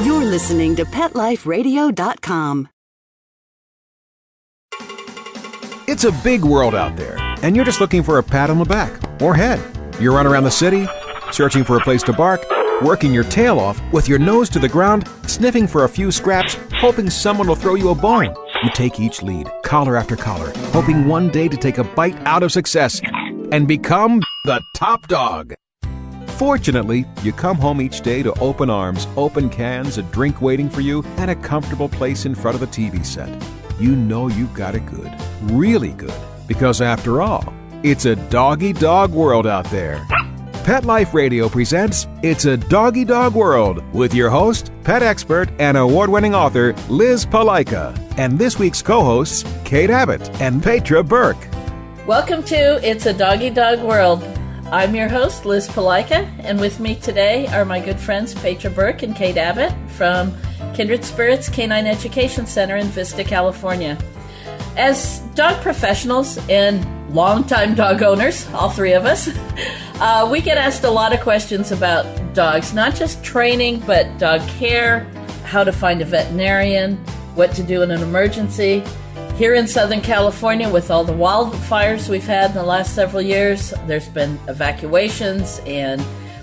You're listening to PetLifeRadio.com. It's a big world out there, and you're just looking for a pat on the back or head. You run around the city, searching for a place to bark, working your tail off with your nose to the ground, sniffing for a few scraps, hoping someone will throw you a bone. You take each lead, collar after collar, hoping one day to take a bite out of success and become the top dog. Fortunately, you come home each day to open arms, open cans, a drink waiting for you, and a comfortable place in front of the TV set. You know you've got it good, really good, because after all, it's a doggy-dog world out there. Pet Life Radio presents It's a Doggy Dog World with your host, pet expert, and award-winning author Liz Palaika, and this week's co-hosts Kate Abbott and Petra Burke. Welcome to It's a Doggy Dog World. I'm your host, Liz Palaika, and with me today are my good friends Petra Burke and Kate Abbott from Kindred Spirits Canine Education Center in Vista, California. As dog professionals and longtime dog owners, all three of us, we get asked a lot of questions about dogs, not just training, but dog care, how to find a veterinarian, what to do in an emergency. Here in Southern California, with all the wildfires we've had in the last several years, there's been evacuations and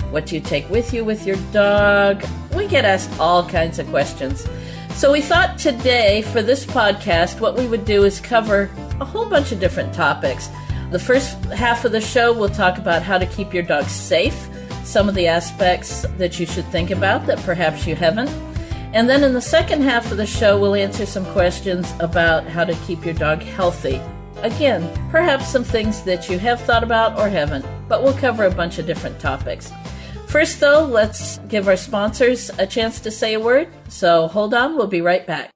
what do you take with you with your dog? We get asked all kinds of questions. So we thought today, for this podcast, what we would do is cover a whole bunch of different topics. The first half of the show, we'll talk about how to keep your dog safe, some of the aspects that you should think about that perhaps you haven't. And then in the second half of the show, we'll answer some questions about how to keep your dog healthy. Again, perhaps some things that you have thought about or haven't, but we'll cover a bunch of different topics. First, though, let's give our sponsors a chance to say a word. So hold on, we'll be right back.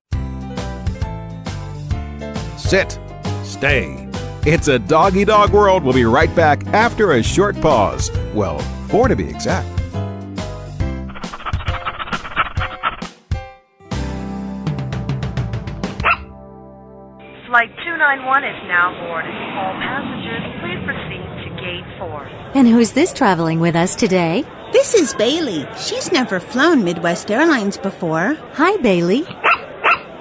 Sit. Stay. It's a Doggy Dog World. We'll be right back after a short pause. Well, 4 to be exact. Flight 291 is now boarded. All passengers, please proceed to gate 4. And who's this traveling with us today? This is Bailey. She's never flown Midwest Airlines before. Hi, Bailey.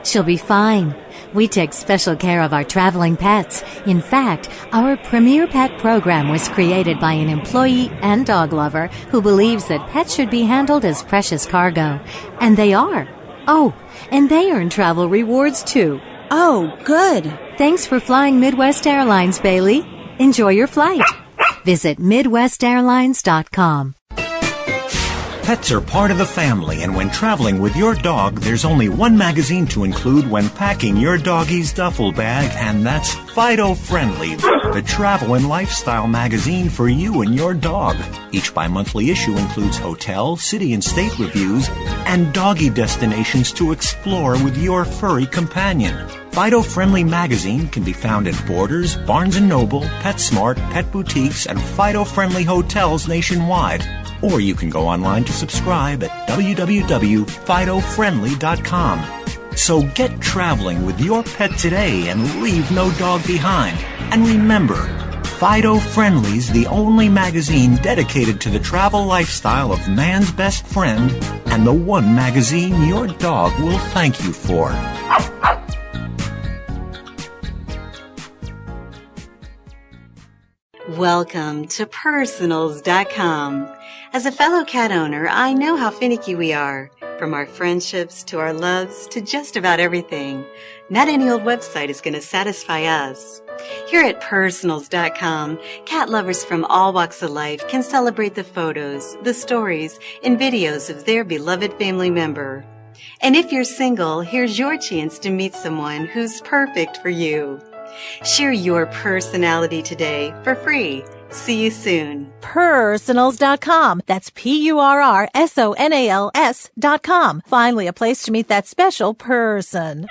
She'll be fine. We take special care of our traveling pets. In fact, our Premier Pet program was created by an employee and dog lover who believes that pets should be handled as precious cargo. And they are. Oh, and they earn travel rewards, too. Oh, good. Thanks for flying Midwest Airlines, Bailey. Enjoy your flight. Visit MidwestAirlines.com. Pets are part of the family, and when traveling with your dog, there's only one magazine to include when packing your doggie's duffel bag, and that's Fido Friendly, the travel and lifestyle magazine for you and your dog. Each bi-monthly issue includes hotel, city, and state reviews, and doggy destinations to explore with your furry companion. Fido Friendly magazine can be found at Borders, Barnes & Noble, PetSmart, pet boutiques, and Fido Friendly hotels nationwide. Or you can go online to subscribe at www.fidofriendly.com. So get traveling with your pet today and leave no dog behind. And remember, Fido Friendly's the only magazine dedicated to the travel lifestyle of man's best friend, and the one magazine your dog will thank you for. Welcome to Personals.com. As a fellow cat owner, I know how finicky we are. From our friendships to our loves to just about everything. Not any old website is going to satisfy us. Here at Personals.com, cat lovers from all walks of life can celebrate the photos, the stories, and videos of their beloved family member. And if you're single, here's your chance to meet someone who's perfect for you. Share your personality today for free. See you soon. Personals.com. That's Purrsonals.com. Finally, a place to meet that special person.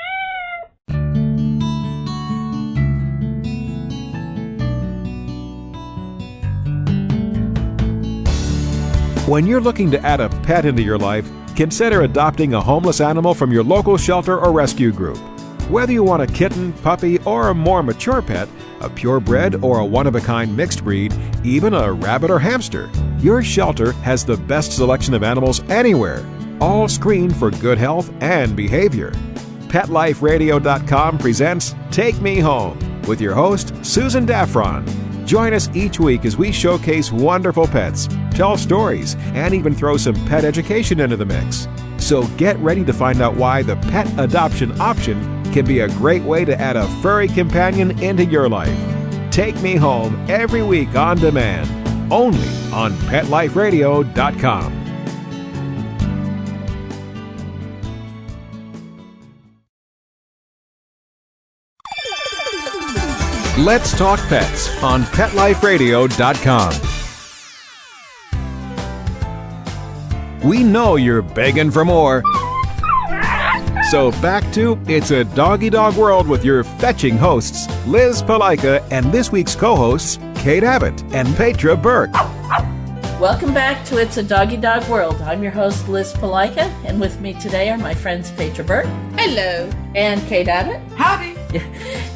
When you're looking to add a pet into your life, consider adopting a homeless animal from your local shelter or rescue group. Whether you want a kitten, puppy, or a more mature pet, a purebred or a one-of-a-kind mixed breed, even a rabbit or hamster, your shelter has the best selection of animals anywhere. all screened for good health and behavior. PetLifeRadio.com presents Take Me Home with your host, Susan Daffron. Join us each week as we showcase wonderful pets, tell stories, and even throw some pet education into the mix. So get ready to find out why the pet adoption option can be a great way to add a furry companion into your life. Take Me Home every week on demand, only on PetLifeRadio.com. Let's Talk Pets on PetLifeRadio.com. We know you're begging for more. So back to It's a Doggy Dog World with your fetching hosts, Liz Palaika, and this week's co-hosts, Kate Abbott and Petra Burke. Welcome back to It's a Doggy Dog World. I'm your host, Liz Palaika, and with me today are my friends Petra Burke. Hello. And Kate Abbott. Howdy.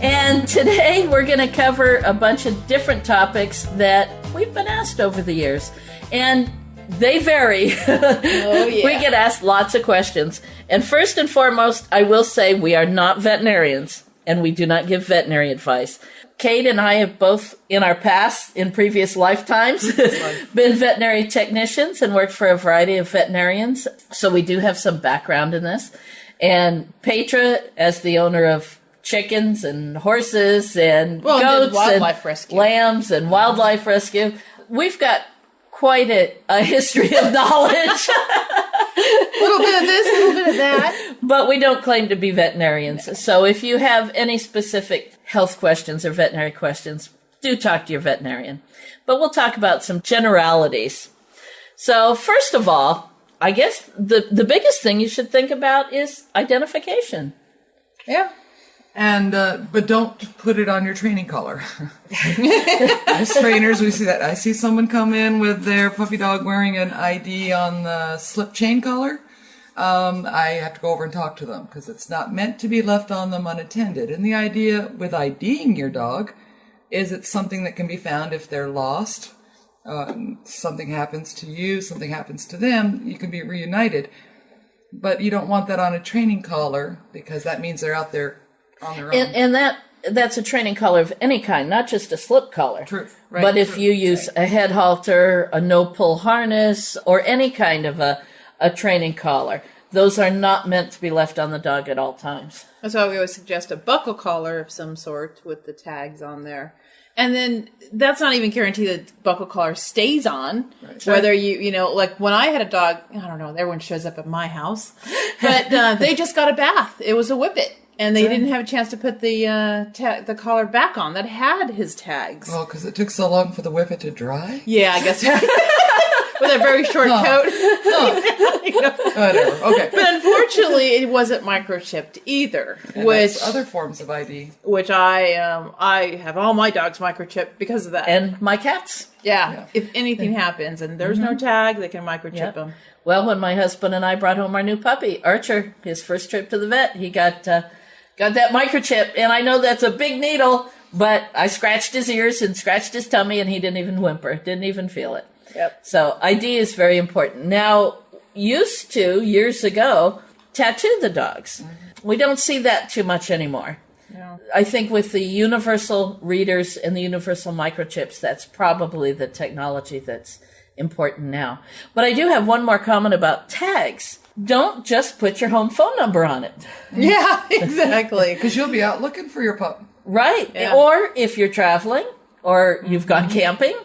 And today we're going to cover a bunch of different topics that we've been asked over the years. And they vary. Oh, yeah. We get asked lots of questions. And first and foremost, I will say we are not veterinarians, and we do not give veterinary advice. Kate and I have both, in our past, in previous lifetimes, been veterinary technicians and worked for a variety of veterinarians. So we do have some background in this. And Petra, as the owner of chickens and horses and goats and lambs and wildlife rescue, we've got quite a history of knowledge. A little bit of this, a little bit of that. But we don't claim to be veterinarians. No. So if you have any specific health questions or veterinary questions, do talk to your veterinarian. But we'll talk about some generalities. So first of all, I guess the biggest thing you should think about is identification. Yeah. And but don't put it on your training collar. As trainers, we see that. I see someone come in with their puppy dog wearing an ID on the slip chain collar. I have to go over and talk to them because it's not meant to be left on them unattended. And the idea with IDing your dog is it's something that can be found if they're lost. Something happens to you, something happens to them, you can be reunited. But you don't want that on a training collar because that means they're out there on their own. And that's a training collar of any kind, not just a slip collar. True. Right. But if you use a head halter, a no-pull harness, or any kind of a training collar, those are not meant to be left on the dog at all times. That's why we always suggest a buckle collar of some sort with the tags on there. And then that's not even guaranteed that buckle collar stays on. Right. Whether you know, like when I had a dog, I don't know, everyone shows up at my house, but they just got a bath. It was a whippet. And they didn't have a chance to put the collar back on that had his tags. Oh, because it took so long for the whippet to dry? Yeah, I guess. With a very short coat. Whatever. Okay. But unfortunately, it wasn't microchipped either. And which other forms of ID. Which I have all my dogs microchipped because of that. And my cats. Yeah. If anything happens and there's no tag, they can microchip them. Well, when my husband and I brought home our new puppy, Archer, his first trip to the vet, he got that microchip. And I know that's a big needle, but I scratched his ears and scratched his tummy, and he didn't even whimper, didn't even feel it. Yep. So ID is very important. Now, used to, years ago, tattoo the dogs. Mm-hmm. We don't see that too much anymore. No. I think with the universal readers and the universal microchips, that's probably the technology that's important now. But I do have one more comment about tags. Don't just put your home phone number on it. Yeah, exactly. Because you'll be out looking for your pup. Right. Yeah. Or if you're traveling, or you've gone camping,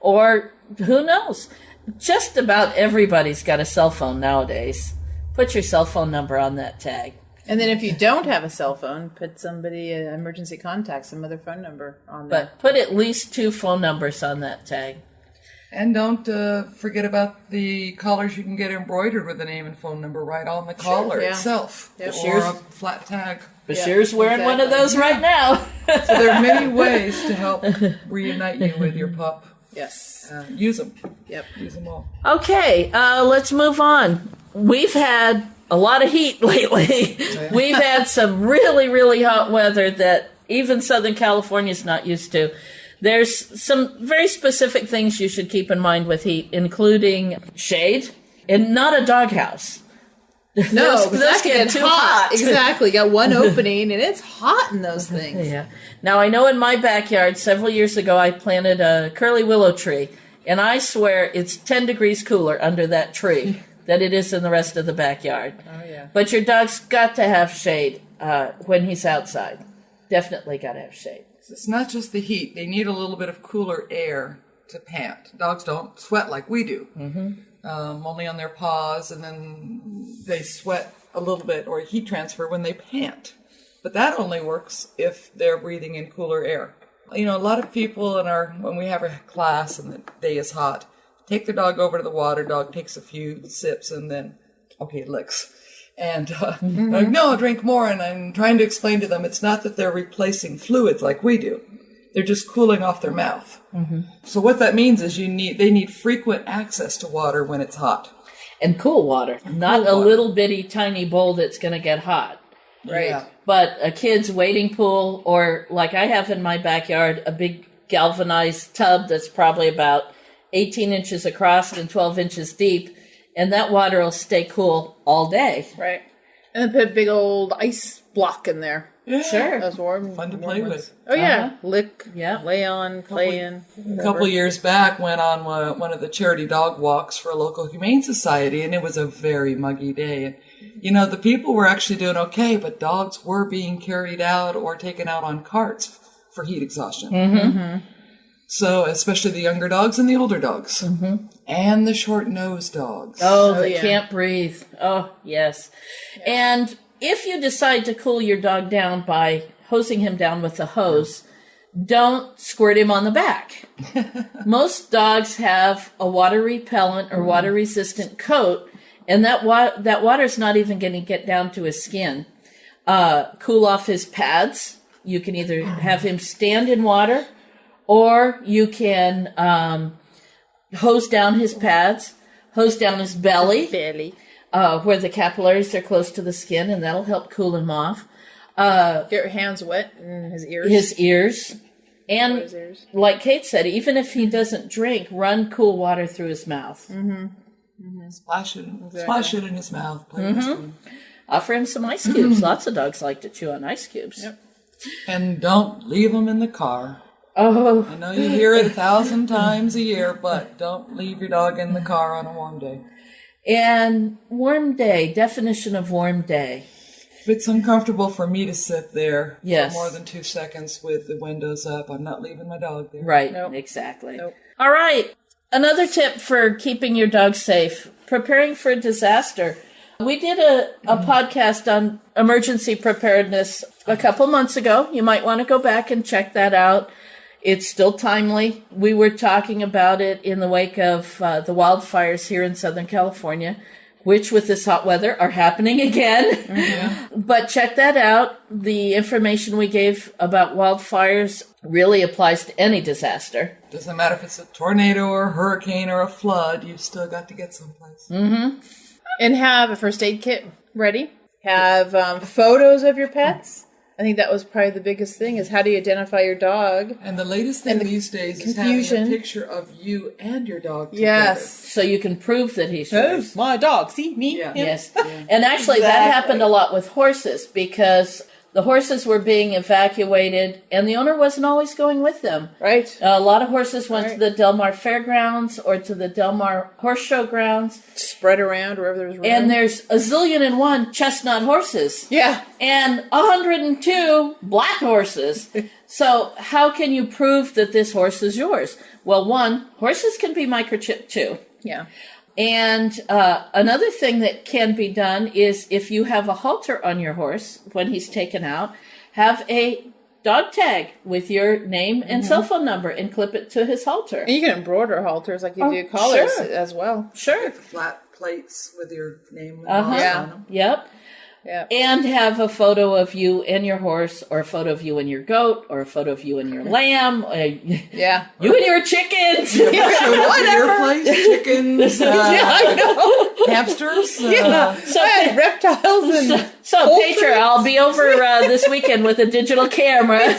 or who knows. Just about everybody's got a cell phone nowadays. Put your cell phone number on that tag. And then if you don't have a cell phone, put somebody, emergency contact, some other phone number on there. But put at least 2 phone numbers on that tag. And don't forget about the collars you can get embroidered with a name and phone number right on the collar itself. Yep. Or a flat tag. Bashir's wearing one of those right now. So there are many ways to help reunite you with your pup. Yes. Use them. Yep. Use them all. Okay, let's move on. We've had a lot of heat lately. We've had some really, really hot weather that even Southern California's not used to. There's some very specific things you should keep in mind with heat, including shade and not a doghouse. No, because that's get getting too hot. hot. Exactly. Got one opening, and it's hot in those things. Yeah. Now, I know in my backyard, several years ago, I planted a curly willow tree, and I swear it's 10 degrees cooler under that tree than it is in the rest of the backyard. Oh, yeah. But your dog's got to have shade when he's outside. Definitely got to have shade. It's not just the heat. They need a little bit of cooler air to pant. Dogs don't sweat like we do. Only on their paws, and then they sweat a little bit or heat transfer when they pant. But that only works if they're breathing in cooler air. You know, a lot of people when we have a class and the day is hot, take the dog over to the water. Dog takes a few sips and then, okay, licks. And like, no, drink more. And I'm trying to explain to them it's not that they're replacing fluids like we do. They're just cooling off their mouth. So what that means is they need frequent access to water when it's hot. And cool water, not a little bitty tiny bowl that's going to get hot. Right. Yeah. But a kid's wading pool, or like I have in my backyard, a big galvanized tub that's probably about 18 inches across and 12 inches deep, and that water will stay cool all day. Right. And then put a big old ice block in there. Yeah. Sure. Those warm. Fun to play with. Oh, yeah. Lick, lay on, play in. A couple of years back, went on one of the charity dog walks for a local humane society, and it was a very muggy day. And, you know, the people were actually doing okay, but dogs were being carried out or taken out on carts for heat exhaustion. So, especially the younger dogs and the older dogs. And the short-nosed dogs. Oh, they can't breathe. Oh, yes. And if you decide to cool your dog down by hosing him down with a hose, don't squirt him on the back. Most dogs have a water repellent or water resistant coat, and that water's not even going to get down to his skin. Cool off his pads. You can either have him stand in water, or you can hose down his pads, hose down his belly. Where the capillaries are close to the skin, and that'll help cool him off. Get your hands wet in his ears. His ears. And like Kate said, even if he doesn't drink, run cool water through his mouth. Splash it in his mouth. Play with his spoon. Offer him some ice cubes. Lots of dogs like to chew on ice cubes. And don't leave them in the car. Oh. I know you hear it 1,000 times a year, but don't leave your dog in the car on a warm day. And warm day, definition of warm day. If it's uncomfortable for me to sit there Yes. for more than 2 seconds with the windows up, I'm not leaving my dog there. Right, exactly. All right, another tip for keeping your dog safe, preparing for a disaster. We did a podcast on emergency preparedness a couple months ago. You might want to go back and check that out. It's still timely. We were talking about it in the wake of the wildfires here in Southern California, which with this hot weather are happening again. But check that out. The information we gave about wildfires really applies to any disaster. Doesn't matter if it's a tornado or a hurricane or a flood, you've still got to get someplace. And have a first aid kit ready. Have photos of your pets. I think that was probably the biggest thing, is how do you identify your dog? And the latest thing these days is having a picture of you and your dog together. Yes. So you can prove that he's yours. My dog. See, me? Yeah. Yes. And actually that happened a lot with horses, because the horses were being evacuated and the owner wasn't always going with them. Right. A lot of horses went to the Del Mar Fairgrounds or to the Del Mar Horse Show grounds. Spread around wherever there's room. And there's a zillion and one chestnut horses. Yeah. And 102 black horses. So how can you prove that this horse is yours? Well, one, horses can be microchipped too. Yeah. And another thing that can be done is if you have a halter on your horse when he's taken out, have a dog tag with your name and cell phone number and clip it to his halter. And you can embroider halters like you do collars as well. Sure. Flat plates with your name and on them. Yep. And have a photo of you and your horse, or a photo of you and your goat, or a photo of you and your lamb. You and your chickens. Your place, chickens, hamsters. So reptiles and so Petra, I'll be over this weekend with a digital camera.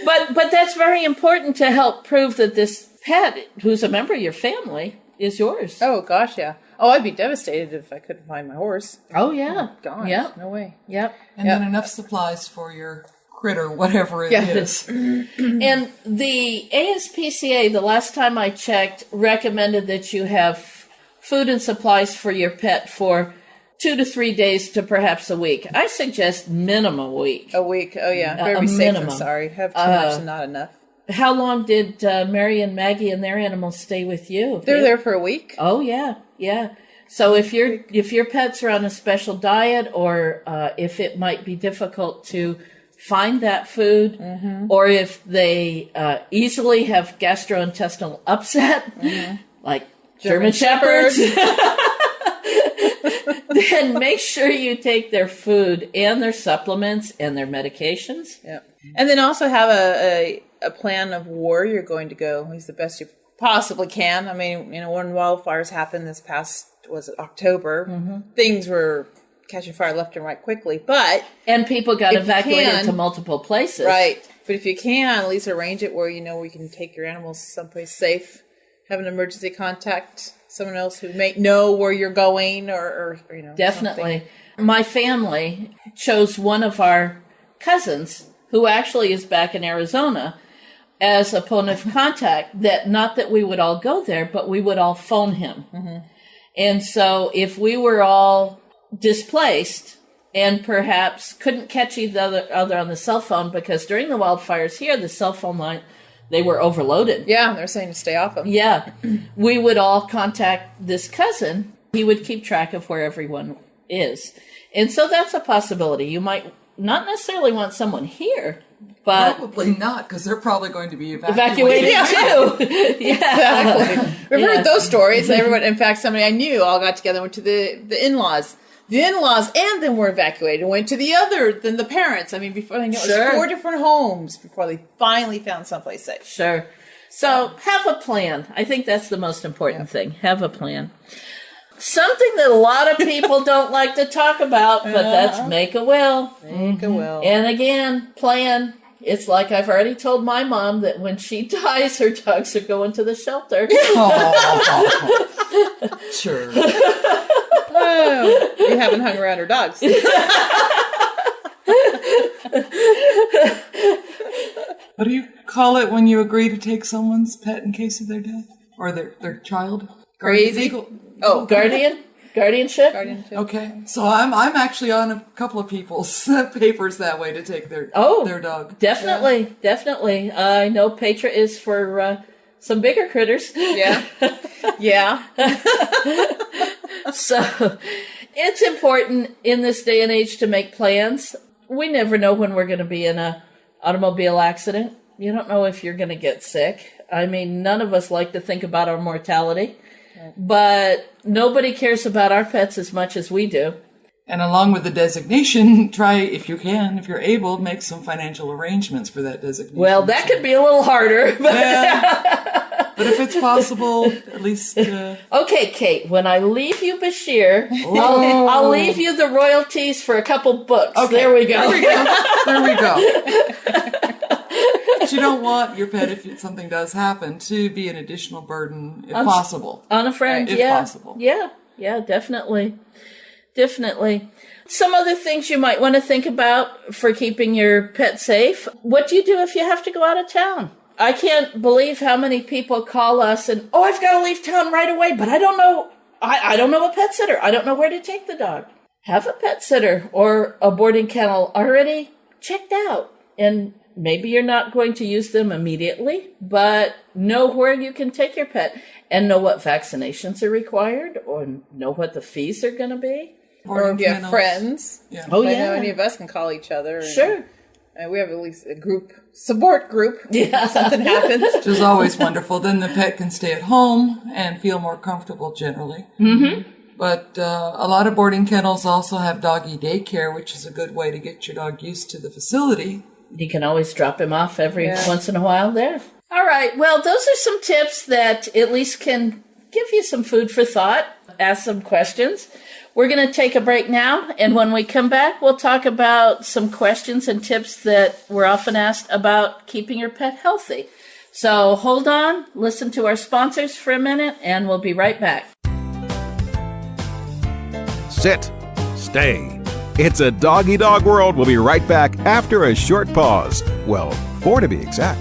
But that's very important to help prove that this pet, who's a member of your family, is yours. Oh gosh, yeah. Oh, I'd be devastated if I couldn't find my horse. Oh, yeah. Oh, gosh, Yep. no way. Yep. And then enough supplies for your critter, whatever it is. And the ASPCA, the last time I checked, recommended that you have food and supplies for your pet for 2 to 3 days to perhaps a week. I suggest minimum a week. A week, oh yeah. Very safe, minimum. I'm sorry. Have too much and not enough. How long did Mary and Maggie and their animals stay with you? They're there for a week. Oh, yeah, yeah. So if your pets are on a special diet, or if it might be difficult to find that food, or if they easily have gastrointestinal upset, like German Shepherds, then make sure you take their food and their supplements and their medications. Yeah. And then also have a plan of where you're going to go. At least the best you possibly can. I mean, when wildfires happened this past, was it October, things were catching fire left and right quickly, and people got evacuated to multiple places. Right. But if you can, at least arrange it where where you can take your animals someplace safe, have an emergency contact someone else who may know where you're going or Definitely. Something. My family chose one of our cousins, who actually is back in Arizona, as a point of contact, that not that we would all go there, but we would all phone him. And so if we were all displaced and perhaps couldn't catch each other on the cell phone, because during the wildfires here, the cell phone line, they were overloaded. Yeah, they're saying to stay off them. Yeah. We would all contact this cousin. He would keep track of where everyone is. And so that's a possibility. You might not necessarily want someone here, but... Probably not, because they're probably going to be evacuated too. Exactly. We've heard those stories. Everyone, in fact, somebody I knew all got together and went to the in-laws. The in-laws and then were evacuated and went to the parents. I mean, before they knew it was 4 different homes before they finally found someplace safe. Sure. So have a plan. I think that's the most important thing. Have a plan. Something that a lot of people don't like to talk about, but that's make a will. Make a will. And again, plan. It's like I've already told my mom that when she dies, her dogs are going to the shelter. Sure. Oh, you haven't hung around her dogs. What do you call it when you agree to take someone's pet in case of their death? Or their child? Crazy? Oh, guardianship? Okay. So I'm actually on a couple of people's papers that way to take their dog. Definitely, definitely. I know Petra is for some bigger critters. Yeah. Yeah. So it's important in this day and age to make plans. We never know when we're going to be in an automobile accident. You don't know if you're going to get sick. I mean, none of us like to think about our mortality, but nobody cares about our pets as much as we do. And along with the designation, try, if you can, if you're able, make some financial arrangements for that designation. Well, that could be a little harder. But if it's possible, at least... Okay, Kate, when I leave you Bashir, I'll leave you the royalties for a couple books. Okay. There we go. There we go. But you don't want your pet, if something does happen, to be an additional burden, if possible. On a friend, right? If possible. Yeah, definitely. Definitely. Some other things you might want to think about for keeping your pet safe. What do you do if you have to go out of town? I can't believe how many people call us and, I've got to leave town right away, but I don't know. I don't know a pet sitter. I don't know where to take the dog. Have a pet sitter or a boarding kennel already checked out. And maybe you're not going to use them immediately, but know where you can take your pet and know what vaccinations are required or know what the fees are going to be. Or if you have friends. Yeah. Oh, I yeah. know any of us can call each other. Sure. We have at least a support group. Yeah. If something happens. Which is always wonderful. Then the pet can stay at home and feel more comfortable generally. Mm-hmm. But a lot of boarding kennels also have doggy daycare, which is a good way to get your dog used to the facility. You can always drop him off every once in a while there. All right. Well, those are some tips that at least can give you some food for thought. Ask some questions. We're going to take a break now, and when we come back, we'll talk about some questions and tips that we're often asked about keeping your pet healthy. So hold on, listen to our sponsors for a minute, and we'll be right back. sit, stay. It's a doggy dog world. We'll be right back after a short pause. Well, 4 to be exact.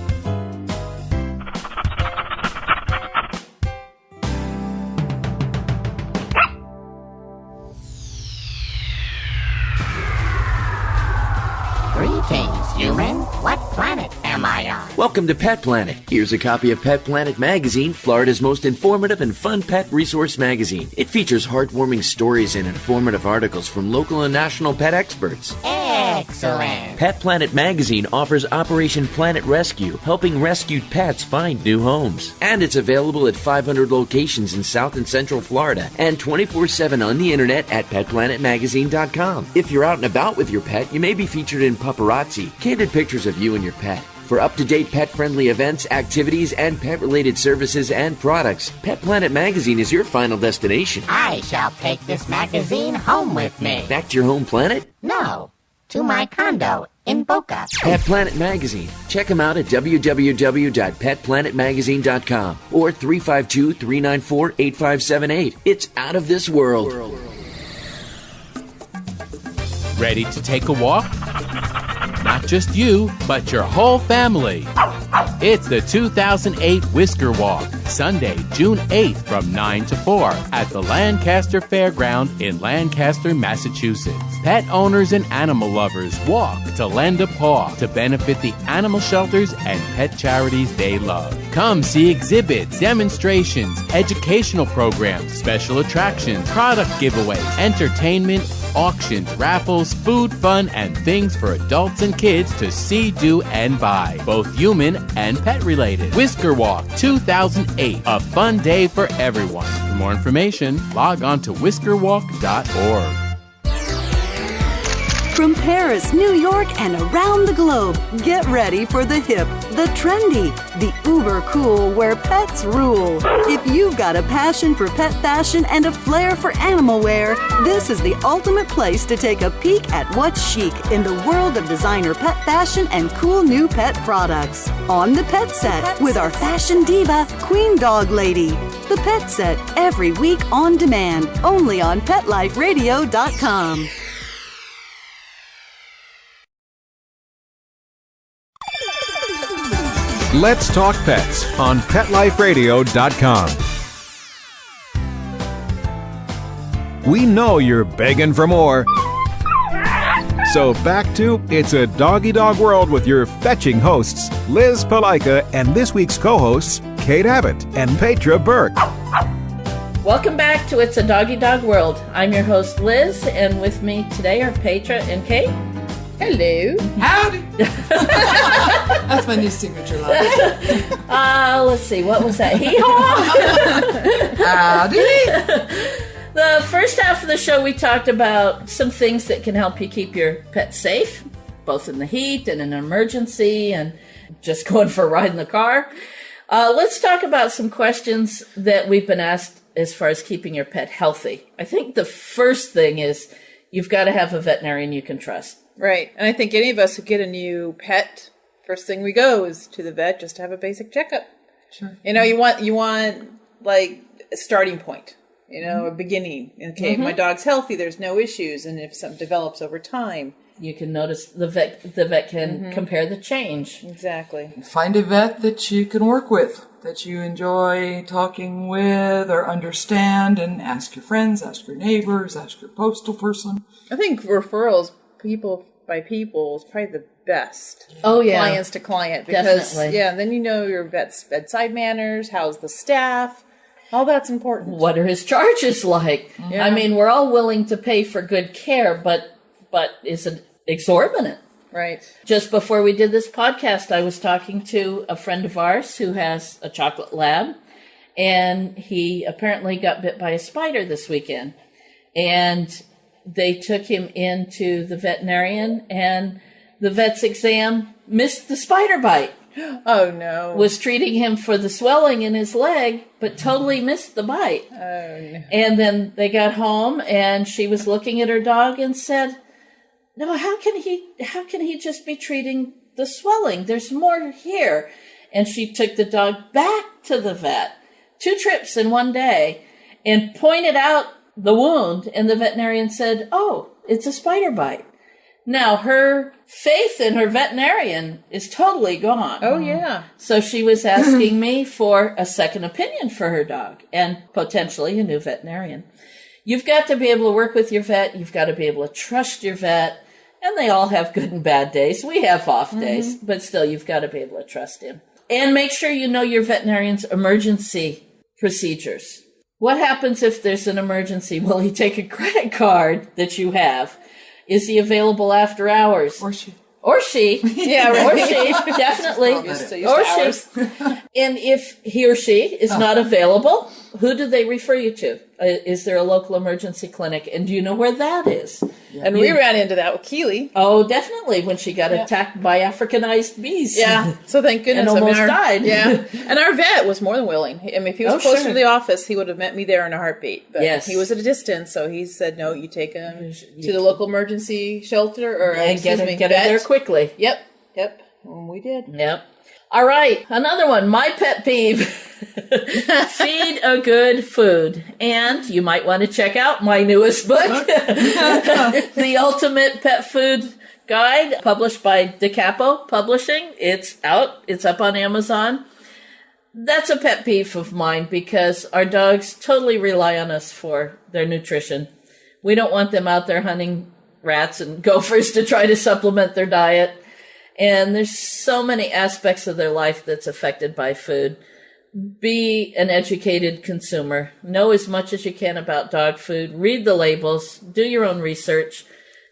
Greetings, human. What planet am I on? Welcome to Pet Planet. Here's a copy of Pet Planet Magazine, Florida's most informative and fun pet resource magazine. It features heartwarming stories and informative articles from local and national pet experts. Excellent. Pet Planet Magazine offers Operation Planet Rescue, helping rescued pets find new homes. And it's available at 500 locations in South and Central Florida and 24/7 on the internet at petplanetmagazine.com. If you're out and about with your pet, you may be featured in paparazzi, candid pictures of you and your pet. For up-to-date pet-friendly events, activities, and pet-related services and products, Pet Planet Magazine is your final destination. I shall take this magazine home with me. Back to your home planet? No, to my condo in Boca. Pet Planet Magazine. Check them out at www.petplanetmagazine.com or 352-394-8578. It's out of this world. Ready to take a walk? Not just you, but your whole family. It's the 2008 Whisker Walk, Sunday, June 8th from 9 to 4 at the Lancaster Fairground in Lancaster, Massachusetts. Pet owners and animal lovers walk to lend a paw to benefit the animal shelters and pet charities they love. Come see exhibits, demonstrations, educational programs, special attractions, product giveaways, entertainment, auctions, raffles, food, fun, and things for adults and kids to see, do, and buy, both human and pet related. Whisker Walk 2008, a fun day for everyone. For more information, log on to whiskerwalk.org. From Paris, New York, and around the globe, get ready for the hip, the trendy, the uber cool where pets rule. If you've got a passion for pet fashion and a flair for animal wear, this is the ultimate place to take a peek at what's chic in the world of designer pet fashion and cool new pet products. On the Pet Set with our fashion diva, Queen Dog Lady. The Pet Set, every week on demand, only on PetLifeRadio.com. Let's Talk Pets on PetLifeRadio.com. We know you're begging for more. So back to It's a Doggy Dog World with your fetching hosts, Liz Palaika, and this week's co-hosts, Kate Abbott and Petra Burke. Welcome back to It's a Doggy Dog World. I'm your host, Liz, and with me today are Petra and Kate. Hello. Howdy. That's my new signature line. Let's see. What was that? Hee-haw. Howdy. The first half of the show, we talked about some things that can help you keep your pet safe, both in the heat and in an emergency and just going for a ride in the car. Let's talk about some questions that we've been asked as far as keeping your pet healthy. I think the first thing is you've got to have a veterinarian you can trust. Right. And I think any of us who get a new pet, first thing we go is to the vet just to have a basic checkup. Sure. You know, you want like a starting point, you know, a beginning. Okay, my dog's healthy, there's no issues. And if something develops over time, you can notice the vet can compare the change. Exactly. Find a vet that you can work with, that you enjoy talking with or understand, and ask your friends, ask your neighbors, ask your postal person. I think referrals, people by people, is probably the best. Oh, yeah. Clients to client. Because, definitely. Yeah, then you know your vet's bedside manners, how's the staff, all that's important. What are his charges like? Yeah. I mean, we're all willing to pay for good care, but is it exorbitant? Right. Just before we did this podcast, I was talking to a friend of ours who has a chocolate lab, and he apparently got bit by a spider this weekend. And they took him into the veterinarian, and the vet's exam missed the spider bite. Oh, no. Was treating him for the swelling in his leg, but totally missed the bite. Oh, no. And then they got home, and she was looking at her dog and said, "No, how can he just be treating the swelling? There's more here." And she took the dog back to the vet, 2 trips in one day, and pointed out the wound, and the veterinarian said, "Oh, it's a spider bite." Now, her faith in her veterinarian is totally gone. Oh, yeah. So she was asking me for a second opinion for her dog and potentially a new veterinarian. You've got to be able to work with your vet. You've got to be able to trust your vet. And they all have good and bad days. We have off days, but still, you've got to be able to trust him. And make sure you know your veterinarian's emergency procedures. What happens if there's an emergency? Will he take a credit card that you have? Is he available after hours? Or she. Or she. Yeah, right. Or she, definitely. Or she. And if he or she is not available, who do they refer you to? Is there a local emergency clinic? And do you know where that is? Yeah. And we ran into that with Keely. Oh, definitely, when she got attacked by Africanized bees. Yeah, so thank goodness. And almost died. Yeah, and our vet was more than willing. I mean, if he was closer to the office, he would have met me there in a heartbeat. But he was at a distance, so he said, no, you take him to the local emergency shelter, or get him there quickly. Yep, and we did. Yep. All right, another one, my pet peeve. Feed a good food. And you might want to check out my newest book, The Ultimate Pet Food Guide, published by Da Capo Publishing. It's out. It's up on Amazon. That's a pet peeve of mine because our dogs totally rely on us for their nutrition. We don't want them out there hunting rats and gophers to try to supplement their diet. And there's so many aspects of their life that's affected by food. Be an educated consumer. Know as much as you can about dog food. Read the labels. Do your own research.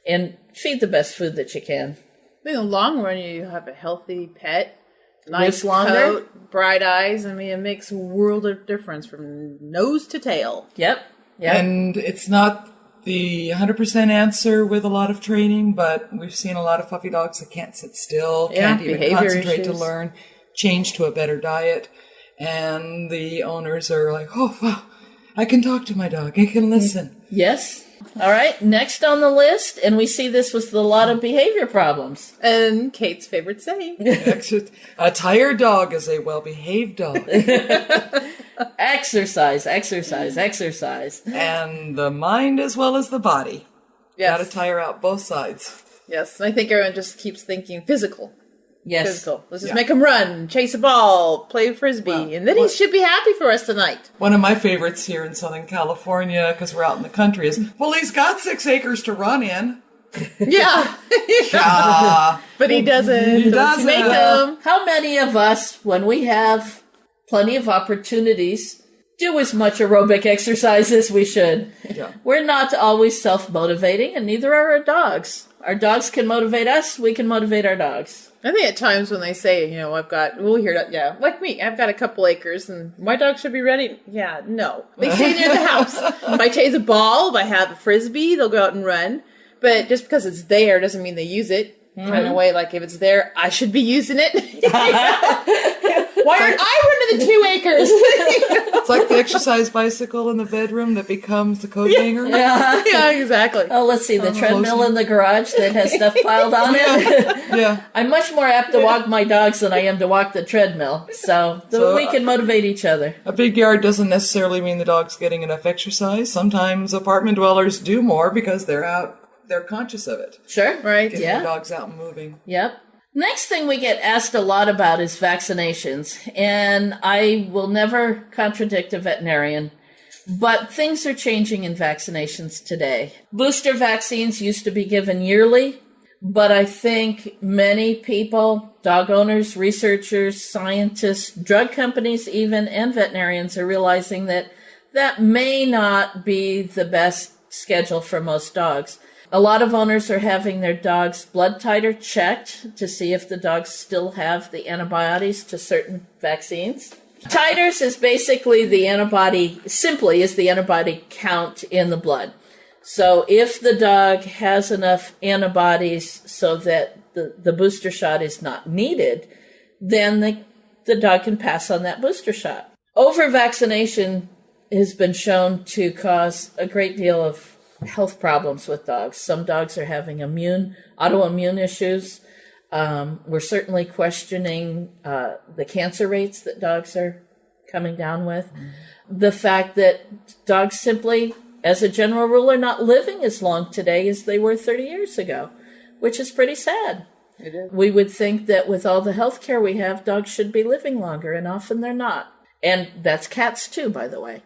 And feed the best food that you can. In the long run, you have a healthy pet. Nice longer. coat, bright eyes. I mean, it makes a world of difference from nose to tail. Yep. And it's not the 100% answer with a lot of training, but we've seen a lot of puppy dogs that can't sit still, can't even concentrate to learn, change to a better diet. And the owners are like, oh, wow, I can talk to my dog. I can listen. Yes. All right. Next on the list, and we see this with a lot of behavior problems. And Kate's favorite saying. A tired dog is a well-behaved dog. Exercise. And the mind as well as the body. Yes. Got to tire out both sides. Yes. I think everyone just keeps thinking physical. Yes. Physical. Let's just make him run, chase a ball, play Frisbee, and then he should be happy for us tonight. One of my favorites here in Southern California, because we're out in the country, is, well, he's got 6 acres to run in. Yeah. But he doesn't. He doesn't. Make him. How many of us, when we have plenty of opportunities, do as much aerobic exercise as we should? Yeah. We're not always self-motivating, and neither are our dogs. Our dogs can motivate us. We can motivate our dogs. I think at times when they say, we'll hear that, like me, I've got a couple acres and my dog should be ready. Yeah, no. They stay near the house. If I chase a ball, if I have a Frisbee, they'll go out and run. But just because it's there doesn't mean they use it. In a way, like if it's there, I should be using it. Why aren't I running the 2 acres? It's like the exercise bicycle in the bedroom that becomes the coat hanger. Yeah, exactly. Oh, let's see, the treadmill in the garage that has stuff piled on it. Yeah. I'm much more apt to walk my dogs than I am to walk the treadmill. So we can motivate each other. A big yard doesn't necessarily mean the dog's getting enough exercise. Sometimes apartment dwellers do more because they're out. They're conscious of it. Sure. Right. Getting the dogs out and moving. Yep. Next thing we get asked a lot about is vaccinations. And I will never contradict a veterinarian, but things are changing in vaccinations today. Booster vaccines used to be given yearly, but I think many people, dog owners, researchers, scientists, drug companies even, and veterinarians are realizing that that may not be the best schedule for most dogs. A lot of owners are having their dog's blood titer checked to see if the dogs still have the antibodies to certain vaccines. Titers is basically the antibody count in the blood. So if the dog has enough antibodies so that the booster shot is not needed, then the dog can pass on that booster shot. Over-vaccination has been shown to cause a great deal of health problems with dogs. Some dogs are having autoimmune issues. We're certainly questioning the cancer rates that dogs are coming down with. The fact that dogs simply, as a general rule, are not living as long today as they were 30 years ago, which is pretty sad. It is. We would think that with all the health care we have, dogs should be living longer, and often they're not. And that's cats too, by the way.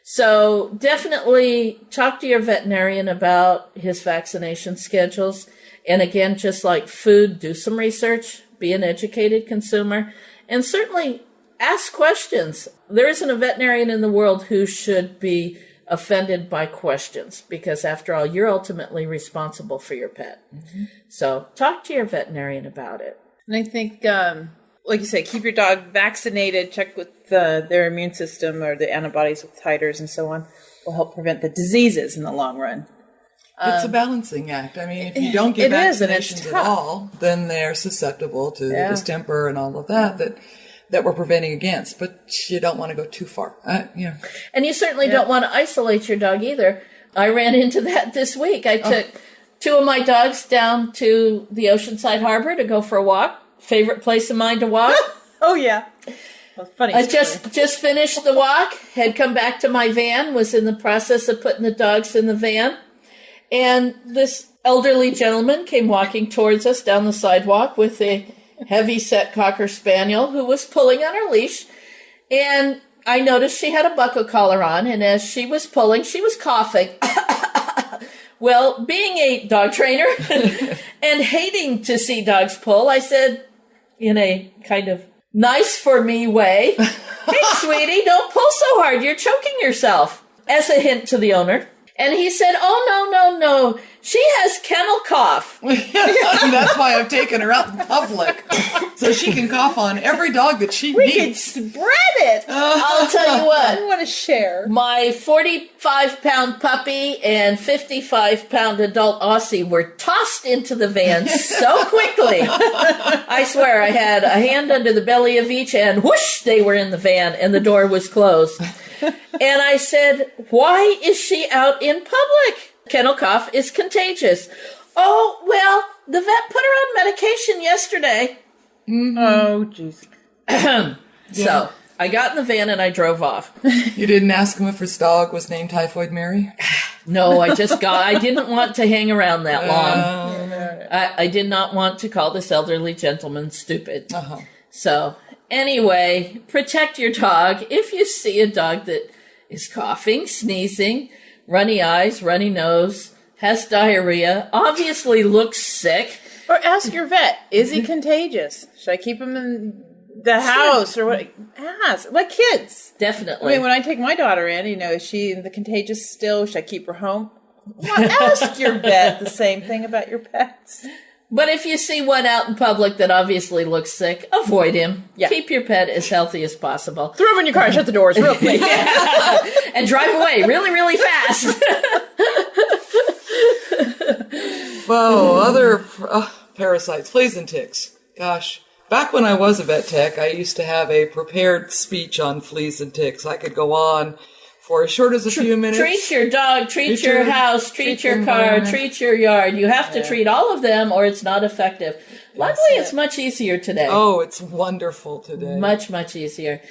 So definitely talk to your veterinarian about his vaccination schedules. And again, just like food, do some research, be an educated consumer, and certainly ask questions. There isn't a veterinarian in the world who should be offended by questions, because after all, you're ultimately responsible for your pet. Mm-hmm. So talk to your veterinarian about it. And I think, like you say, keep your dog vaccinated, check with their immune system or the antibodies with titers and so on, will help prevent the diseases in the long run. It's a balancing act. I mean, if you don't get vaccinations at all, then they're susceptible to distemper and all of that we're preventing against. But you don't want to go too far. And you certainly don't want to isolate your dog either. I ran into that this week. I took 2 of my dogs down to the Oceanside Harbor to go for a walk. Favorite place of mine to walk. Oh, yeah. Well, funny. I just finished the walk, had come back to my van, was in the process of putting the dogs in the van. And this elderly gentleman came walking towards us down the sidewalk with a heavy-set Cocker Spaniel who was pulling on her leash. And I noticed she had a buckle collar on, and as she was pulling, she was coughing. Well, being a dog trainer and hating to see dogs pull, I said, in a kind of nice for me way, "Hey, sweetie, don't pull so hard. You're choking yourself," as a hint to the owner. And he said, "Oh, no. She has kennel cough." That's why I've taken her out in public, so she can cough on every dog that she meets. We can spread it. I'll tell you what. I want to share. My 45-pound puppy and 55-pound adult Aussie were tossed into the van so quickly. I swear, I had a hand under the belly of each, and whoosh, they were in the van, and the door was closed. And I said, "Why is she out in public? Kennel cough is contagious." "Oh, well, the vet put her on medication yesterday." Mm-hmm. Oh, jeez. So I got in the van and I drove off. You didn't ask him if his dog was named Typhoid Mary? No, I didn't want to hang around that long. I did not want to call this elderly gentleman stupid. Uh-huh. So anyway, protect your dog. If you see a dog that is coughing, sneezing, runny eyes, runny nose, has diarrhea, obviously looks sick. Or ask your vet, is he contagious? Should I keep him in the house or what? Ask. Like kids. Definitely. I mean, when I take my daughter in, is she in the contagious still? Should I keep her home? Well, ask your vet the same thing about your pets. But if you see one out in public that obviously looks sick, avoid him. Yeah. Keep your pet as healthy as possible. Throw him in your car and shut the doors real quick. And drive away really, really fast. Whoa, other parasites, fleas and ticks. Gosh, back when I was a vet tech, I used to have a prepared speech on fleas and ticks. I could go on for as short as a few minutes. Treat your dog, treat your house, treat your car, treat your yard. You have to treat all of them or it's not effective. Luckily, it's much easier today. Oh, it's wonderful today. Much, much easier.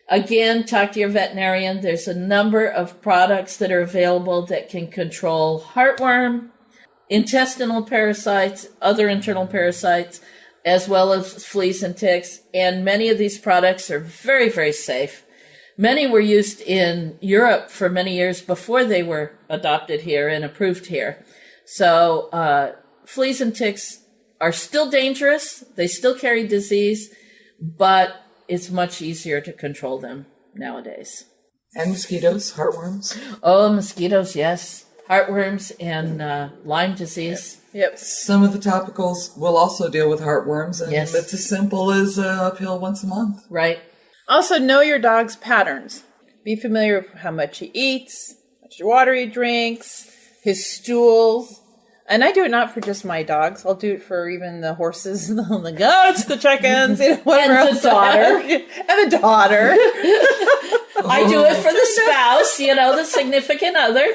Again, talk to your veterinarian. There's a number of products that are available that can control heartworm, intestinal parasites, other internal parasites, as well as fleas and ticks. And many of these products are very, very safe. Many were used in Europe for many years before they were adopted here and approved here. So fleas and ticks are still dangerous. They still carry disease, but it's much easier to control them nowadays. And mosquitoes, heartworms. Oh, mosquitoes, yes. Heartworms and Lyme disease. Yep. Some of the topicals will also deal with heartworms, and it's as simple as a pill once a month. Right. Also, know your dog's patterns. Be familiar with how much he eats, how much water he drinks, his stools. And I do it not for just my dogs. I'll do it for even the horses, the goats, the chickens, whatever and else. The daughter. And the daughter. I do it for the spouse, the significant other.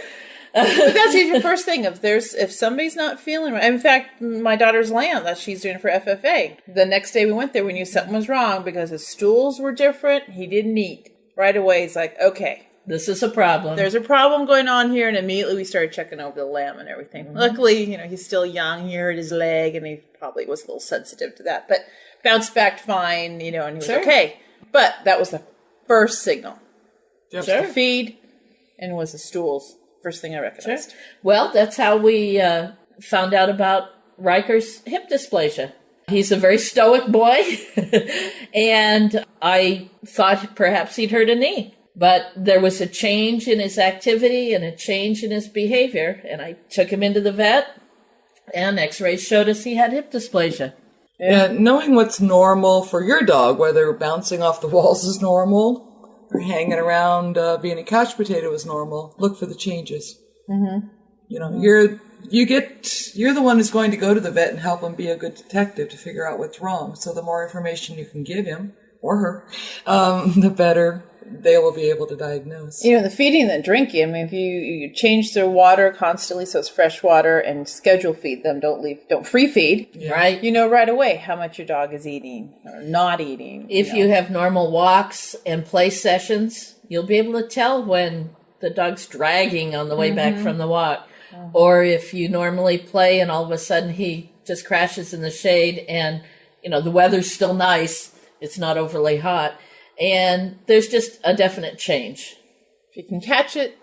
But that's usually the first thing. If somebody's not feeling right. In fact, my daughter's lamb that she's doing for FFA. The next day we went there, we knew something was wrong because his stools were different. He didn't eat. Right away, he's like, okay, this is a problem. There's a problem going on here, and immediately we started checking over the lamb and everything. Mm-hmm. Luckily, he's still young. He hurt his leg, and he probably was a little sensitive to that, but bounced back fine, and he was okay. But that was the first signal. Just the feed, and was the stools. First thing I recognized. Sure. Well, that's how we found out about Riker's hip dysplasia. He's a very stoic boy, and I thought perhaps he'd hurt a knee. But there was a change in his activity and a change in his behavior, and I took him into the vet, and x-rays showed us he had hip dysplasia. Yeah, knowing what's normal for your dog, whether bouncing off the walls is normal or hanging around being a couch potato is normal, look for the changes. Mm-hmm. You're the one who's going to go to the vet and help him be a good detective to figure out what's wrong. So the more information you can give him or her, the better they will be able to diagnose. The feeding and the drinking. I mean, if you change their water constantly so it's fresh water and schedule feed them, don't free feed, right? Right away how much your dog is eating or not eating. If you have normal walks and play sessions, you'll be able to tell when the dog's dragging on the way back from the walk. Mm-hmm. Or if you normally play and all of a sudden he just crashes in the shade and, the weather's still nice, it's not overly hot. And there's just a definite change. If you can catch it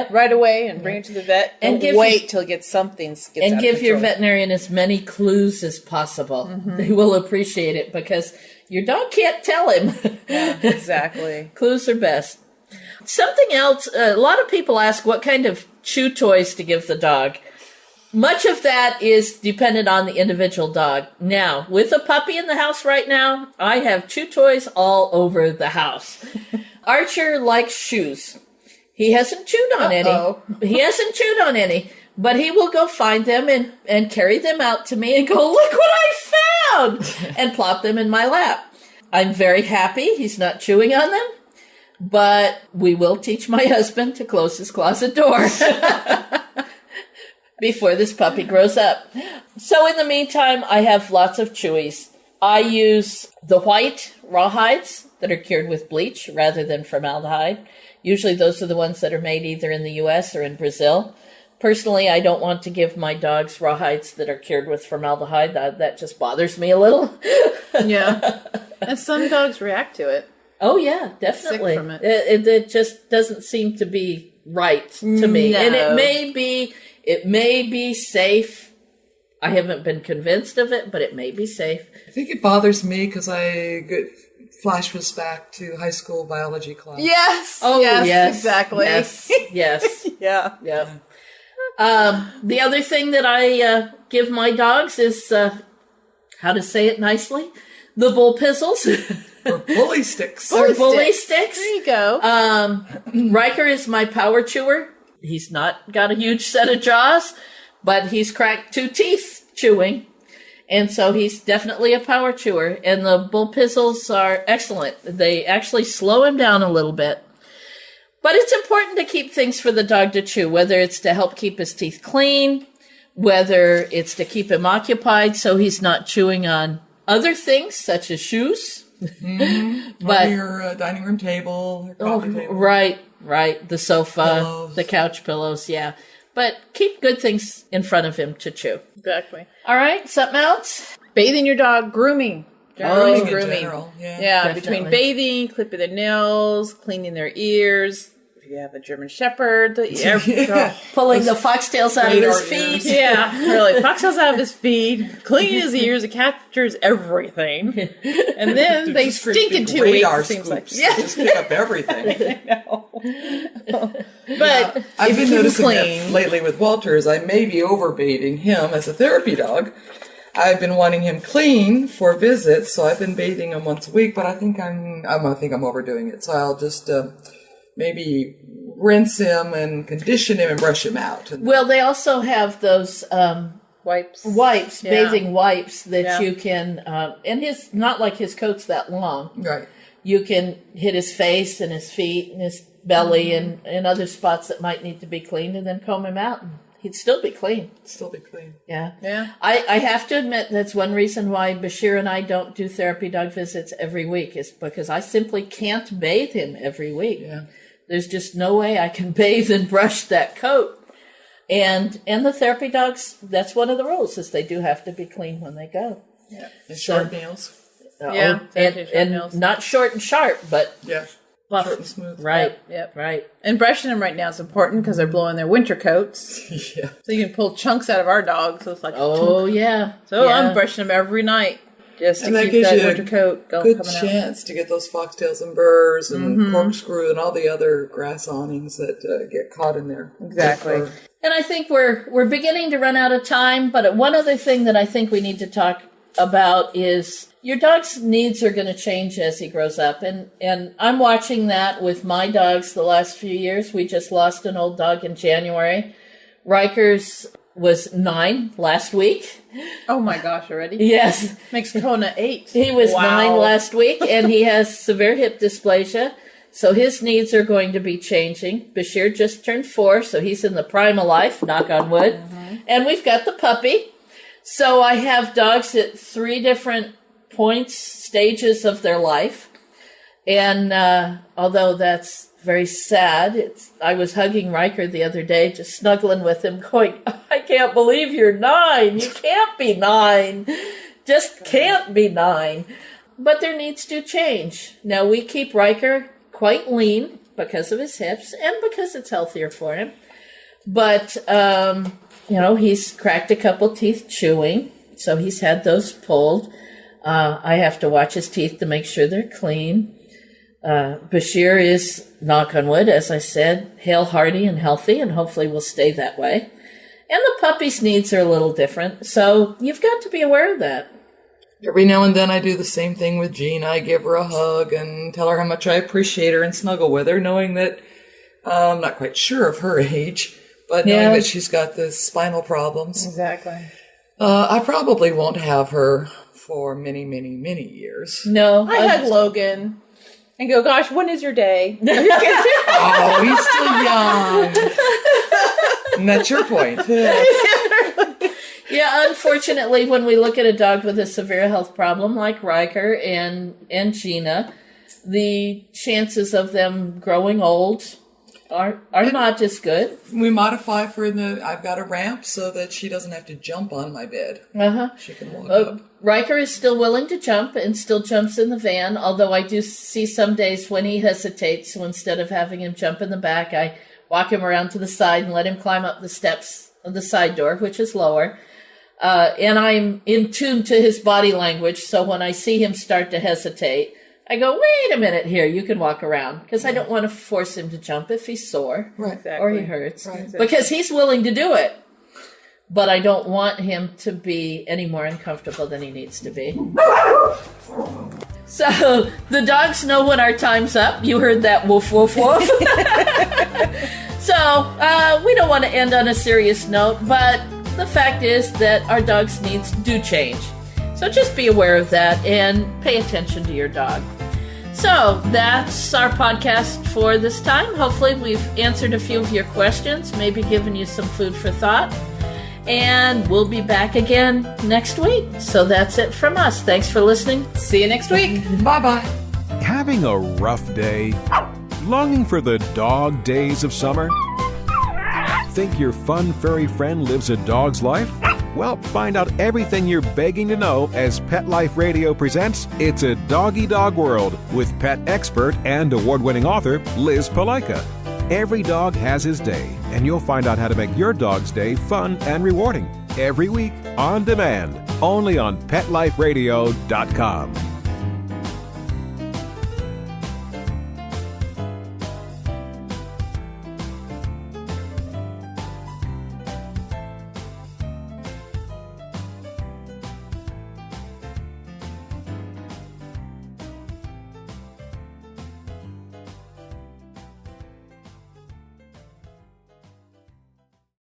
right away and bring it to the vet, and wait till it gets something gets and out give of your control. Veterinarian as many clues as possible. Mm-hmm. They will appreciate it because your dog can't tell him. Yeah, exactly. Clues are best. Something else, a lot of people ask what kind of chew toys to give the dog. Much of that is dependent on the individual dog. Now, with a puppy in the house right now, I have chew toys all over the house. Archer likes shoes. He hasn't chewed on any, but he will go find them and carry them out to me and go, look what I found, and plop them in my lap. I'm very happy he's not chewing on them, but we will teach my husband to close his closet door before this puppy grows up. So in the meantime, I have lots of chewies. I use the white rawhides that are cured with bleach rather than formaldehyde. Usually those are the ones that are made either in the U.S. or in Brazil. Personally, I don't want to give my dogs rawhides that are cured with formaldehyde. That just bothers me a little. Yeah. And some dogs react to it. Oh, yeah, definitely. Sick from it. It just doesn't seem to be right to me. No. And it may be safe. I haven't been convinced of it, but it may be safe. I think it bothers me because I get flashbacks back to high school biology class. Yes. Oh, yes. Exactly. Yes. Yeah. The other thing that I give my dogs is, how to say it nicely, the bull pizzles. Or bully sticks. Bully sticks. There you go. Riker is my power chewer. He's not got a huge set of jaws, but he's cracked 2 teeth chewing. And so he's definitely a power chewer. And the bull pizzles are excellent. They actually slow him down a little bit. But it's important to keep things for the dog to chew, whether it's to help keep his teeth clean, whether it's to keep him occupied so he's not chewing on other things such as shoes. Mm-hmm. But your dining room table, your coffee table. Right. The sofa, pillows. The couch pillows, yeah. But keep good things in front of him to chew. Exactly. All right, something else? Bathing your dog, grooming. Grooming in Grooming. general, yeah. Definitely. Between bathing, clipping their nails, cleaning their ears. If you have a German Shepherd, Pulling the foxtails out of his feet. Yeah, really. Foxtails out of his feet, cleaning his ears, it captures everything. And then they stink in 2 weeks, it seems like. Yeah. Just pick up everything. I know. But I've if been you noticing clean, that lately with Walters, I may be overbathing him as a therapy dog. I've been wanting him clean for visits, so I've been bathing him once a week, but I think I'm overdoing it. So I'll just maybe rinse him and condition him and brush him out. Well, they also have those wipes, yeah. Bathing wipes that you can, and his, not like his coat's that long. Right. You can hit his face and his feet and his belly and other spots that might need to be cleaned and then comb him out. And he'd still be clean. Yeah. Yeah. I have to admit that's one reason why Bashir and I don't do therapy dog visits every week is because I simply can't bathe him every week. Yeah. There's just no way I can bathe and brush that coat. And the therapy dogs, that's one of the rules, is they do have to be clean when they go. Yeah. And short nails. And not short and sharp, but short and smooth. Right. Yep. Right. And brushing them right now is important because they're blowing their winter coats. Yeah. So you can pull chunks out of our dogs. So it's like, yeah. So I'm brushing them every night just to keep that winter coat going. Good chance to get those foxtails and burrs and corkscrew and all the other grass awnings that get caught in there. Exactly. And I think we're beginning to run out of time, but one other thing that I think we need to talk about is your dog's needs are going to change as he grows up. And I'm watching that with my dogs the last few years. We just lost an old dog in January. Riker's was 9 last week. Oh my gosh, already? Yes. Makes Kona 8. He was 9 last week, and he has severe hip dysplasia. So his needs are going to be changing. Bashir just turned 4, so he's in the prime of life, knock on wood. And we've got the puppy. So I have dogs at 3 different stages of their life. And although that's very sad, I was hugging Riker the other day, just snuggling with him, going, I can't believe you're 9. You can't be 9. Just can't be 9. But their needs do change. Now, we keep Riker quite lean because of his hips and because it's healthier for him. But, he's cracked a couple teeth chewing, so he's had those pulled. I have to watch his teeth to make sure they're clean. Bashir is, knock on wood, as I said, hale, hearty, and healthy, and hopefully will stay that way. And the puppy's needs are a little different, so you've got to be aware of that. Every now and then I do the same thing with Jean. I give her a hug and tell her how much I appreciate her and snuggle with her, knowing that I'm not quite sure of her age, but knowing that she's got the spinal problems. Exactly. I probably won't have her for many, many, many years. No. I hug Logan and go, gosh, when is your day? Oh, he's still young. And that's your point. Yeah, unfortunately, when we look at a dog with a severe health problem like Riker and Gina, the chances of them growing old are not as good. We modify for I've got a ramp so that she doesn't have to jump on my bed. She can walk up. Riker is still willing to jump and still jumps in the van, although I do see some days when he hesitates. So instead of having him jump in the back, I walk him around to the side and let him climb up the steps of the side door, which is lower. And I'm in tune to his body language, so when I see him start to hesitate, I go, wait a minute here, you can walk around, because I don't want to force him to jump if he's sore or he hurts, because he's willing to do it. But I don't want him to be any more uncomfortable than he needs to be. So the dogs know when our time's up. You heard that woof, woof, woof. So we don't want to end on a serious note, but the fact is that our dog's needs do change. So just be aware of that and pay attention to your dog. So that's our podcast for this time. Hopefully we've answered a few of your questions, maybe given you some food for thought. And we'll be back again next week. So that's it from us. Thanks for listening. See you next week. Bye-bye. Having a rough day? Longing for the dog days of summer? Think your fun furry friend lives a dog's life? Well, find out everything you're begging to know as Pet Life Radio presents It's a Doggy Dog World with pet expert and award-winning author Liz Palaika. Every dog has his day, and you'll find out how to make your dog's day fun and rewarding every week on demand, only on PetLifeRadio.com.